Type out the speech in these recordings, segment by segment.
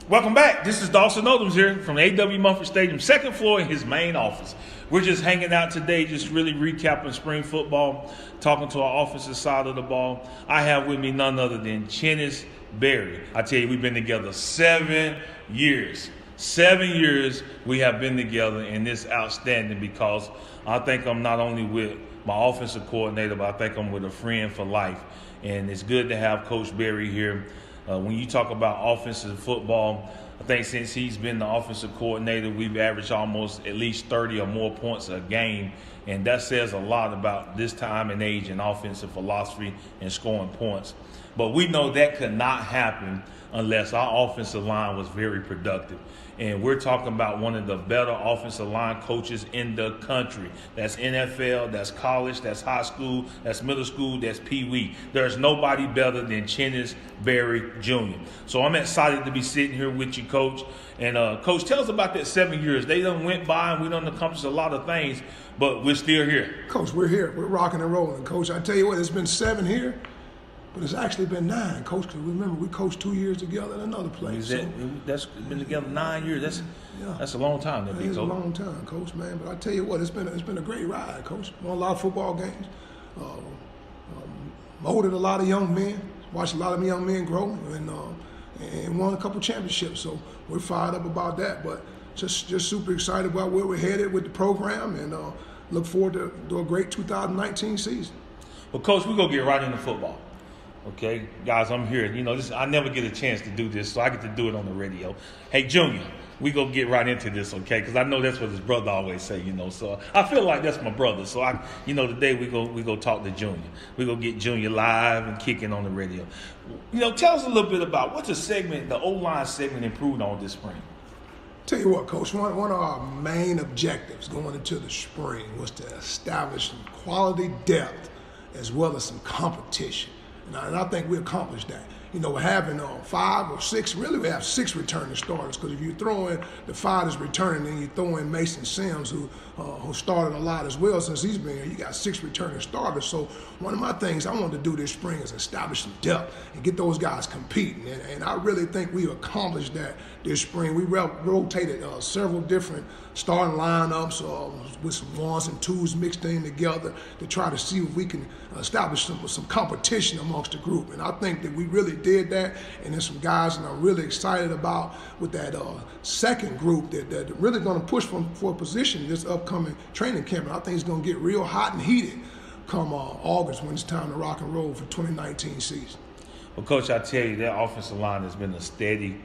Welcome back. This is Dawson Odoms here from the A.W. Mumford Stadium, second floor in his main office. We're just hanging out today, just really recapping spring football, talking to our offensive side of the ball. I have with me none other than Chennis Berry. I tell you, we've been together 7 years. 7 years we have been together, and it's outstanding because I think I'm not only with my offensive coordinator, but I think I'm with a friend for life. And it's good to have Coach Berry here. When you talk about offensive football, I think since he's been the offensive coordinator, we've averaged almost at least 30 or more points a game. And that says a lot about this time and age in offensive philosophy and scoring points. But we know that could not happen unless our offensive line was very productive. And we're talking about one of the better offensive line coaches in the country. That's NFL, that's college, that's high school, that's middle school, that's Pee Wee. There's nobody better than Chennis Berry Jr. So I'm excited to be sitting here with you, Coach. And Coach, tell us about that 7 years. They done went by and we done accomplished a lot of things, but we're still here. Coach, we're here. We're rocking and rolling. Coach, I tell you what, it's been 7 here. But it's actually been 9, Coach, because remember, we coached 2 years together in another place. That's been together 9 years. That's a long time. It's a long time, Coach, man. But I tell you what, it's been a great ride, Coach. Won a lot of football games. Molded a lot of young men. Watched a lot of young men grow and won a couple championships. So we're fired up about that. But just super excited about where we're headed with the program and look forward to a great 2019 season. Well, Coach, we're going to get right into football. Okay, guys, I'm here. You know, I never get a chance to do this, so I get to do it on the radio. Hey, Junior, we gonna get right into this, okay? Because I know that's what his brother always say, you know. So I feel like that's my brother. So today we go talk to Junior. We gonna get Junior live and kicking on the radio. You know, tell us a little bit about what's the O-line segment improved on this spring. Tell you what, Coach, one of our main objectives going into the spring was to establish some quality depth as well as some competition. And I think we accomplished that. You know, having 5 or 6, really we have 6 returning starters, because if you throw in the 5 that's returning, then you throw in Mason Sims, who started a lot as well since he's been here, you got 6 returning starters. So one of my things I wanted to do this spring is establish some depth and get those guys competing. And I really think we accomplished that this spring. We rotated several different starting lineups with some ones and twos mixed in together to try to see if we can establish some competition amongst the group. And I think that we really did that, and there's some guys that I'm really excited about with that second group that really going to push for a position this upcoming training camp. And I think it's going to get real hot and heated come August when it's time to rock and roll for 2019 season. Well, Coach, I tell you, that offensive line has been a steady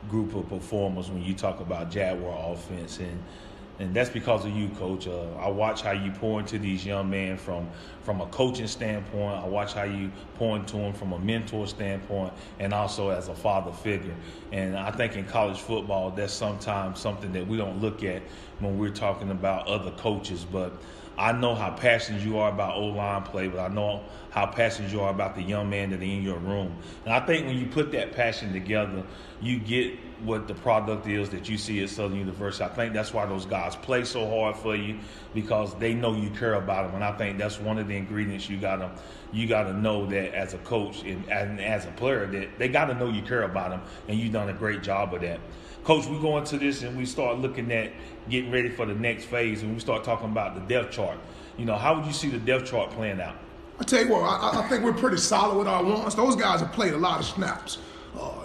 group of performers when you talk about Jaguar offense, and that's because of you, Coach. I watch how you pour into these young men from a coaching standpoint. I watch how you pour into them from a mentor standpoint and also as a father figure. And I think in college football, that's sometimes something that we don't look at when we're talking about other coaches. But I know how passionate you are about O-line play, but I know how passionate you are about the young men that are in your room. And I think when you put that passion together, you get what the product is that you see at Southern University. I think that's why those guys play so hard for you, because they know you care about them. And I think that's one of the ingredients you gotta know, that as a coach and as a player, that they gotta know you care about them, and you've done a great job of that. Coach, we go into this and we start looking at getting ready for the next phase, and we start talking about the depth chart. You know, how would you see the depth chart playing out? I tell you what, I think we're pretty solid with our ones. Those guys have played a lot of snaps.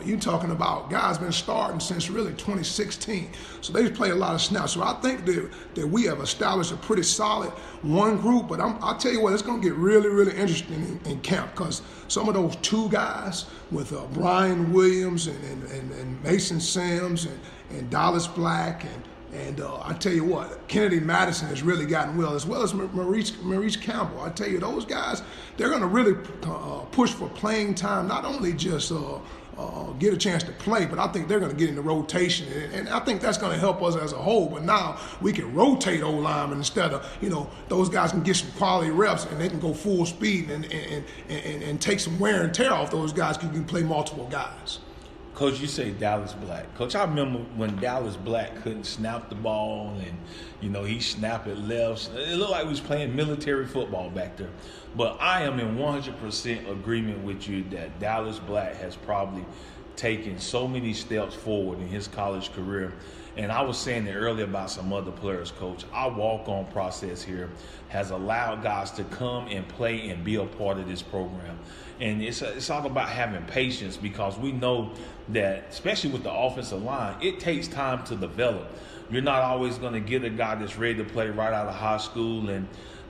You're talking about guys been starting since really 2016. So they've played a lot of snaps. So I think that we have established a pretty solid one group. But I'll tell you what, it's going to get really, really interesting in camp, because some of those 2 guys with Brian Williams and Mason Sims and Dallas Black and I tell you what, Kennedy Madison has really gotten well as Maurice Campbell. I tell you, those guys, they're going to really push for playing time, not only just get a chance to play, but I think they're going to get into rotation. And I think that's going to help us as a whole. But now we can rotate O-linemen instead of, those guys can get some quality reps and they can go full speed and take some wear and tear off those guys, because you can play multiple guys. Coach, you say Dallas Black. Coach, I remember when Dallas Black couldn't snap the ball and, he snapped it left. It looked like we was playing military football back there. But I am in 100% agreement with you that Dallas Black has probably taken so many steps forward in his college career. And I was saying it earlier about some other players, Coach. Our walk-on process here has allowed guys to come and play and be a part of this program. And it's all about having patience, because we know that, especially with the offensive line, it takes time to develop. You're not always going to get a guy that's ready to play right out of high school.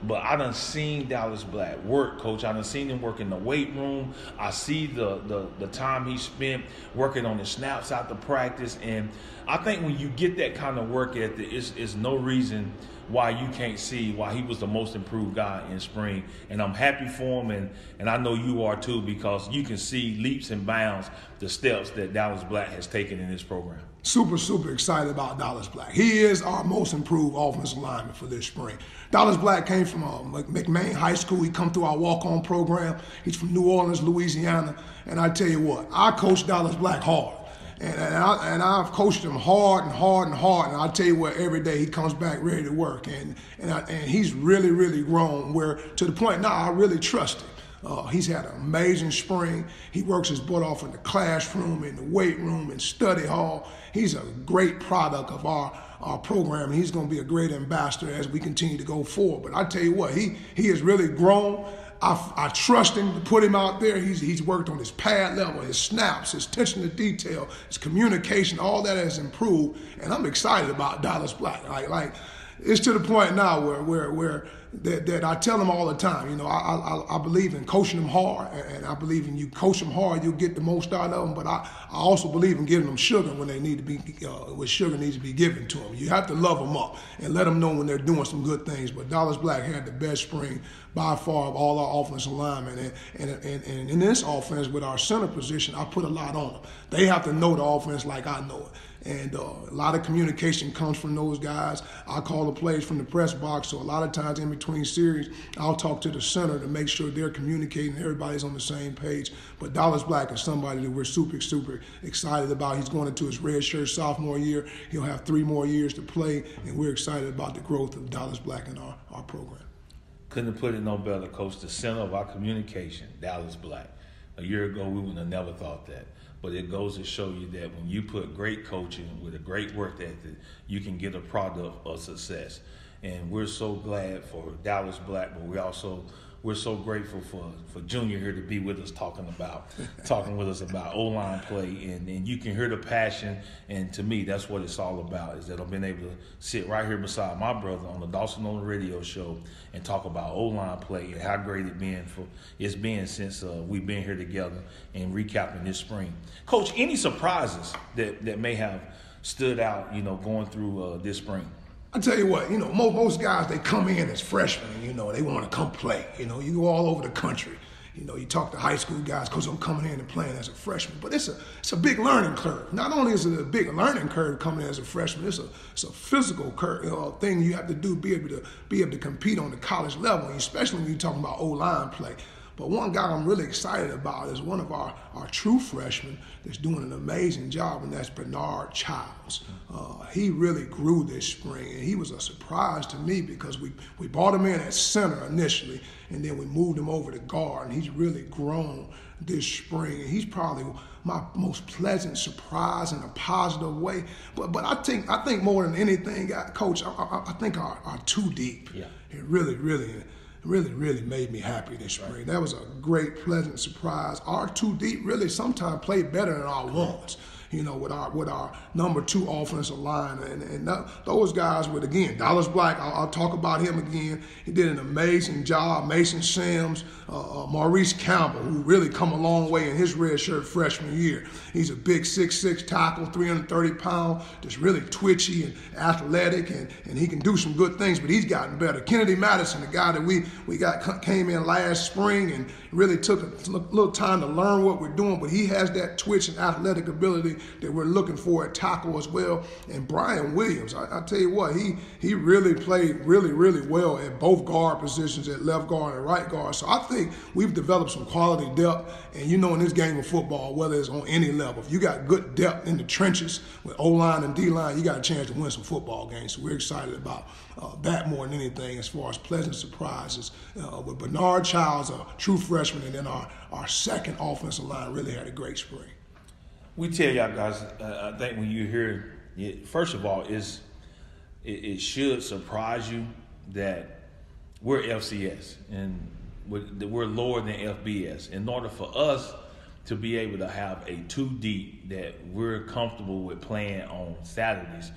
But I done seen Dallas Black work, Coach. I done seen him work in the weight room. I see the time he spent working on the snaps out the practice. And I think when you get that kind of work ethic, it's no reason why you can't see why he was the most improved guy in spring. And I'm happy for him, and I know you are too, because you can see leaps and bounds the steps that Dallas Black has taken in this program. Super, super excited about Dallas Black. He is our most improved offensive lineman for this spring. Dallas Black came from McMain High School. He come through our walk-on program. He's from New Orleans, Louisiana. And I tell you what, I coached Dallas Black hard. And I've coached him hard and hard and hard. And I tell you what, every day he comes back ready to work. And he's really, really grown, where to the point now I really trust him. He's had an amazing spring. He works his butt off in the classroom, in the weight room, in study hall. He's a great product of our program, and he's going to be a great ambassador as we continue to go forward. But I tell you what, he has really grown. I trust him to put him out there. He's worked on his pad level, his snaps, his attention to detail, his communication. All that has improved, and I'm excited about Dallas Black. Like it's to the point now where that I tell him all the time. You know, I believe in coaching them hard, and I believe in you coach them hard, you'll get the most out of them. But I also believe in giving them sugar when they need to be, when sugar needs to be given to them. You have to love them up and let them know when they're doing some good things. But Dallas Black had the best spring by far of all our offensive linemen, and in this offense with our center position, I put a lot on them. They have to know the offense like I know it. And a lot of communication comes from those guys. I call the plays from the press box, so a lot of times in between series, I'll talk to the center to make sure they're communicating, everybody's on the same page. But Dallas Black is somebody that we're super, super excited about. He's going into his redshirt sophomore year. He'll have 3 more years to play, and we're excited about the growth of Dallas Black in our program. Couldn't have put it no better, Coach. The center of our communication, Dallas Black. A year ago, we would have never thought that. But it goes to show you that when you put great coaching with a great work ethic, you can get a product of success. And we're so glad for Dallas Black, but we're so grateful for Junior here to be with us talking with us about O-line play, and you can hear the passion. And to me, that's what it's all about, is that I've been able to sit right here beside my brother on the Dawson on the Radio show and talk about O-line play and how great it's been since we've been here together and recapping this spring. Coach, any surprises that may have stood out, going through this spring? I tell you what, most guys, they come in as freshmen, they want to come play. You go all over the country. You talk to high school guys, Coach, I'm coming in and playing as a freshman. But it's a big learning curve. Not only is it a big learning curve coming in as a freshman, it's a physical curve, thing you have to do, be able to compete on the college level, especially when you're talking about O-line play. But one guy I'm really excited about is one of our true freshmen that's doing an amazing job, and that's Bernard Childs. He really grew this spring, and he was a surprise to me because we brought him in at center initially, and then we moved him over to guard, and he's really grown this spring. And he's probably my most pleasant surprise in a positive way. But I think more than anything, Coach, I think our two deep. Yeah. It really made me happy this spring. That was a great, pleasant surprise. Our two deep really sometimes play better than our ones, with our number 2 offensive line. And those guys with, again, Dallas Black, I'll talk about him again. He did an amazing job. Mason Sims, Maurice Campbell, who really come a long way in his redshirt freshman year. He's a big 6'6" tackle, 330 pounds, just really twitchy and athletic, and he can do some good things, but he's gotten better. Kennedy Madison, the guy that we came in last spring and really took a little time to learn what we're doing, but he has that twitch and athletic ability that we're looking for at tackle as well. And Brian Williams, I tell you what, he really played really well at both guard positions, at left guard and right guard. So I think we've developed some quality depth. And in this game of football, whether it's on any level, if you got good depth in the trenches with O-line and D-line, you got a chance to win some football games. So we're excited about that more than anything as far as pleasant surprises. With Bernard Childs, a true freshman, and then our second offensive line really had a great spring. We tell y'all guys, I think when you hear it, first of all, it should surprise you that we're FCS and we're lower than FBS. In order for us to be able to have a 2 deep that we're comfortable with playing on Saturdays,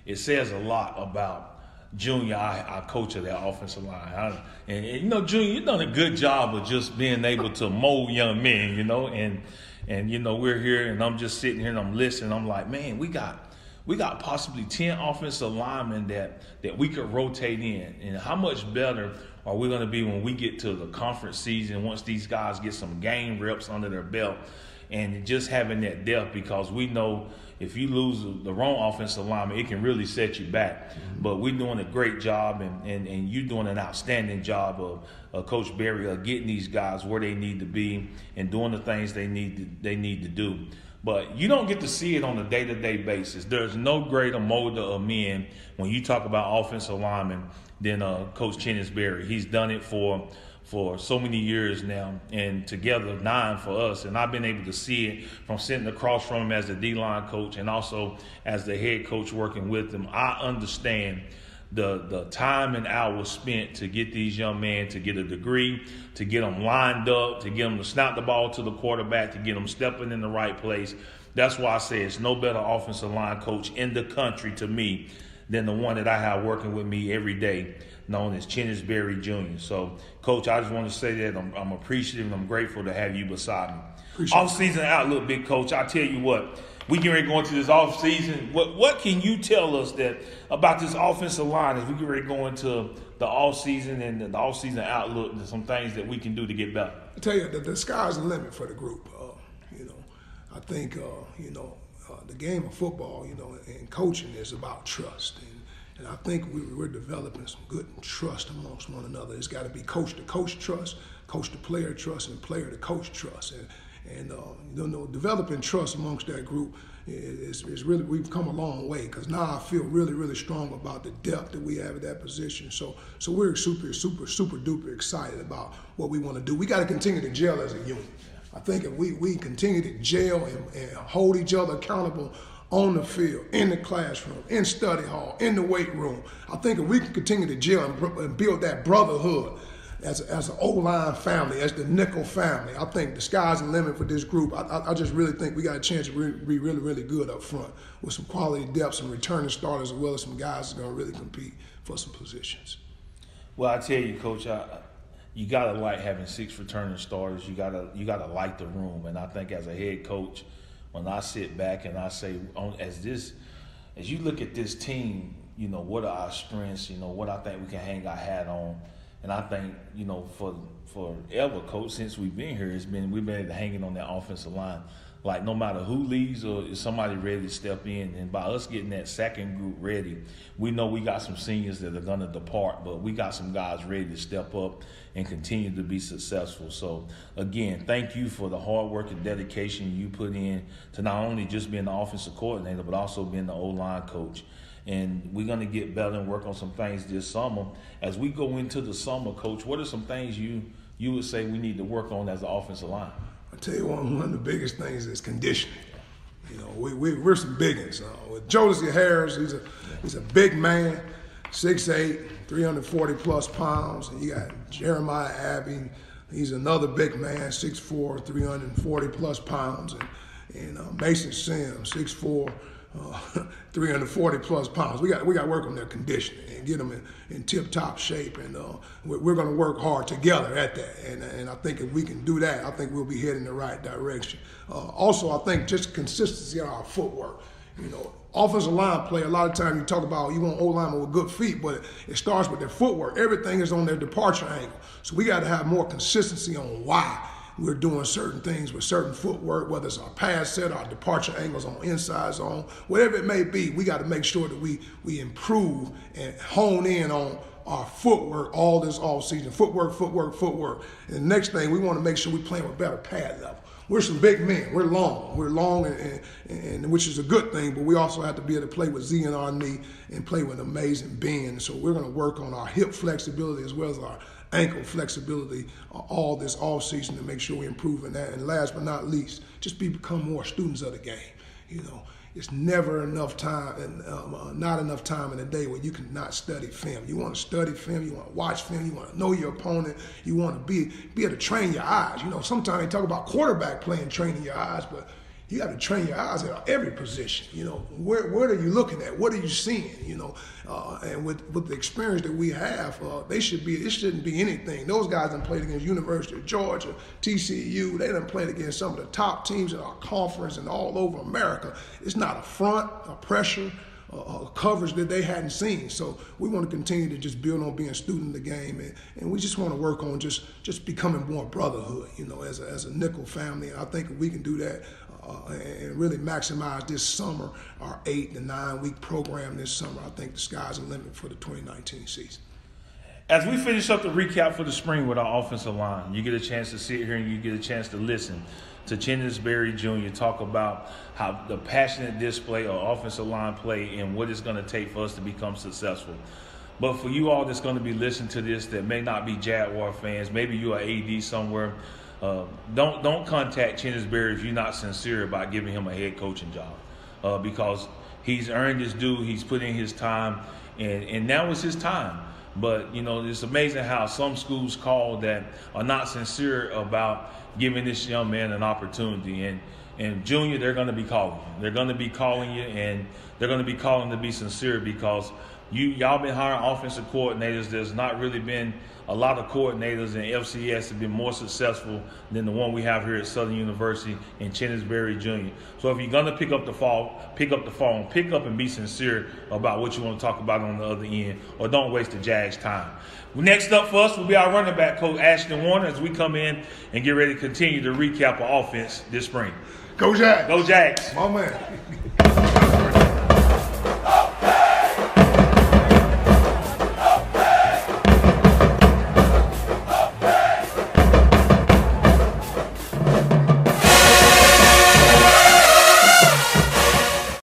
it says a lot about Junior, our coach of that offensive line. And you know, Junior, you've done a good job of just being able to mold young men, you know, and you know, we're here and I'm just sitting here and I'm listening. I'm like, man, we got possibly 10 offensive linemen that we could rotate in. And how much better are we going to be when we get to the conference season, once these guys get some game reps under their belt, and just having that depth, because we know if you lose the wrong offensive lineman, it can really set you back. Mm-hmm. But we're doing a great job, and you're doing an outstanding job of Coach Berry of getting these guys where they need to be and doing the things they need to do. But you don't get to see it on a day-to-day basis. There's no greater molder of men when you talk about offensive linemen than Coach Chennis Berry. He's done it for so many years now, and together 9 for us. And I've been able to see it from sitting across from him as the D-line coach and also as the head coach working with him. I understand the time and hours spent to get these young men to get a degree, to get them lined up, to get them to snap the ball to the quarterback, to get them stepping in the right place. That's why I say it's no better offensive line coach in the country to me than the one that I have working with me every day, known as Chennis Berry Jr. So, Coach, I just want to say that I'm appreciative and I'm grateful to have you beside me. Off-season outlook, big coach, I tell you what, we get ready to go into this off-season. What can you tell us about this offensive line as we get ready to go into the off-season and the off-season outlook and some things that we can do to get better? I tell you, the sky's the limit for the group. I think, the game of football, and coaching is about trust. And I think we're developing some good trust amongst one another. It's got to be coach-to-coach trust, coach-to-player trust, and player-to-coach trust. And developing trust amongst that group is really, we've come a long way, because now I feel really, really strong about the depth that we have at that position. So we're super duper excited about what we want to do. We got to continue to gel as a unit. I think if we continue to gel and hold each other accountable on the field, in the classroom, in study hall, in the weight room, I think if we can continue to gel and build that brotherhood as an O-line family, as the nickel family, I think the sky's the limit for this group. I just really think we got a chance to be really, really good up front with some quality depth, some returning starters, as well as some guys that are going to really compete for some positions. Well, I tell you, Coach, you gotta like having 6 returning starters. You gotta like the room, and I think as a head coach, when I sit back and I say, as you look at this team, what are our strengths? What I think we can hang our hat on, and I think for forever, Coach, since we've been here, we've been able to hang it on that offensive line. Like, no matter who leaves or is somebody ready to step in, and by us getting that second group ready, we know we got some seniors that are going to depart, but we got some guys ready to step up and continue to be successful. So, again, thank you for the hard work and dedication you put in to not only just being the offensive coordinator, but also being the O-line coach. And we're going to get better and work on some things this summer. As we go into the summer, Coach, what are some things you would say we need to work on as an offensive line? I tell you, one of the biggest things is conditioning. We're some big ones. With Jodeci Harris, he's a big man, 6'8", 340 plus pounds. And you got Jeremiah Abbey, he's another big man, 6'4", 340 plus pounds. And Mason Sims, 6'4", 340 plus pounds. We got to work on their conditioning and get them in tip-top shape, and we're going to work hard together at that. And I think if we can do that, I think we'll be heading in the right direction. Also, I think just consistency in our footwork. Offensive line play, a lot of times you talk about you want O-linemen with good feet, but it starts with their footwork. Everything is on their departure angle. So we got to have more consistency on why we're doing certain things with certain footwork, whether it's our pass set, our departure angles on inside zone, whatever it may be. We got to make sure that we improve and hone in on our footwork all this offseason. Footwork. And the next thing, we want to make sure we're playing with better pad level. we're some big men. We're long, and which is a good thing. But we also have to be able to play with Z in our knee and play with amazing bend. So we're going to work on our hip flexibility as well as our ankle flexibility all this off season to make sure we improve in that. And last but not least, just become more students of the game. You know, it's never enough time, and not enough time in a day where you can not study film. You want to study film, you want to watch film, you want to know your opponent, you want to be able to train your eyes. You know, sometimes they talk about quarterback playing, training your eyes, but you got to train your eyes at every position. You know, where are you looking at? What are you seeing? You know, and with the experience that we have, it shouldn't be anything. Those guys done played against University of Georgia, TCU. They done played against some of the top teams in our conference and all over America. It's not a front, a pressure, coverage that they hadn't seen. So we want to continue to just build on being a student of the game, and we just want to work on just becoming more brotherhood, you know, as a nickel family. I think if we can do that and really maximize this summer, our 8 to 9 week program this summer, I think the sky's the limit for the 2019 season. As we finish up the recap for the spring with our offensive line, you get a chance to sit here and you get a chance to listen to Chennis Berry Jr. talk about how the passionate display of offensive line play and what it's going to take for us to become successful. But for you all that's going to be listening to this that may not be Jaguar fans, maybe you're an AD somewhere, don't contact Chennis Berry if you're not sincere about giving him a head coaching job, because he's earned his due, he's put in his time, and now is his time. But, you know, it's amazing how some schools call that are not sincere about giving this young man an opportunity. And Junior, they're going to be calling you. They're going to be calling you, and they're going to be calling to be sincere, because y'all been hiring offensive coordinators. There's not really been a lot of coordinators in FCS have been more successful than the one we have here at Southern University in Chennis Berry Jr. So if you're going to pick up the phone, pick up and be sincere about what you want to talk about on the other end, or don't waste the Jags' time. Next up for us will be our running back coach, Ashton Warner, as we come in and get ready to continue to recap our offense this spring. Go Jags. Go Jags. My man.